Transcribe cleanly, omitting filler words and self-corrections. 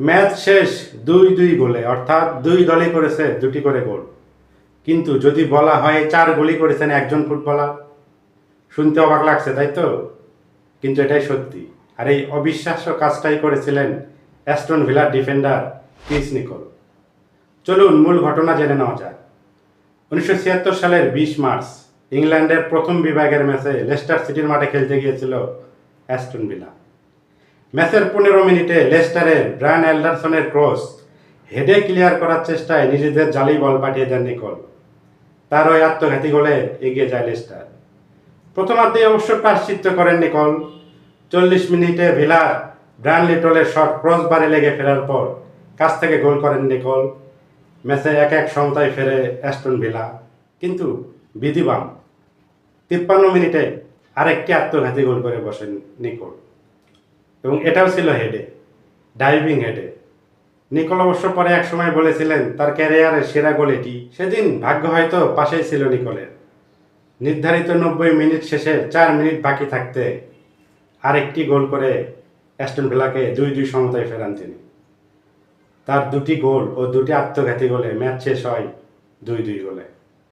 Match শেষ 2-2 গোলে, অর্থাৎ দুই দলই করেছে দুটি করে গোল। কিন্তু যদি বলা হয় 4 গোলই করেছেন একজন ফুটবলার, শুনতে অবাক লাগছে তাই তো, কিন্তু এটাই সত্যি। আর এই অবিশ্বাস্য কাজটাই করেছিলেন অ্যাস্টন ভিলার ডিফেন্ডার ক্রিস নিকোল। চলুন মূল ঘটনা জেনে নেওয়া যাক। 1976 সালের 20 মার্চ ইংল্যান্ডের প্রথম বিভাগের ম্যাচে লেস্টার সিটির মাঠে খেলতে গিয়েছিল অ্যাস্টন ভিলা। ম্যাচের 15 মিনিটে লেস্টারের ব্রায়ান অ্যান্ডারসনের ক্রস হেডে ক্লিয়ার করার চেষ্টায় নিজেদের জালি বল পাঠিয়ে দেন নিকোল। তার ওই আত্মঘাতী গোলে এগিয়ে যায় লেস্টার। প্রথমার্ধে অবশ্য প্রায়শ্চিত্ত করেন নিকোল। 40 মিনিটে ভিলার ব্রায়ান লিটলের শট ক্রসবারে লেগে ফেরার পর কাছ থেকে গোল করেন নিকোল। ম্যাচে 1-1 সমতায় ফেরে অ্যাস্টন ভিলা। কিন্তু বিধিবাম 53 মিনিটে আরেকটি আত্মঘাতী গোল করে বসেন নিকোল, এবং এটাও ছিল হেডে, ডাইভিং হেডে। নিকোল অবশ্য পরে এক সময় বলেছিলেন তার ক্যারিয়ারের সেরা গোল এটি। সেদিন ভাগ্য হয়তো পাশেই ছিল নিকোলের। নির্ধারিত 90 মিনিট শেষের 4 মিনিট বাকি থাকতে আরেকটি গোল করে অ্যাস্টন ভিলাকে 2-2 সমতায় ফেরান তিনি। তার দুটি গোল ও দুটি আত্মঘাতী গোলে ম্যাচ শেষ হয় 2-2 গোলে।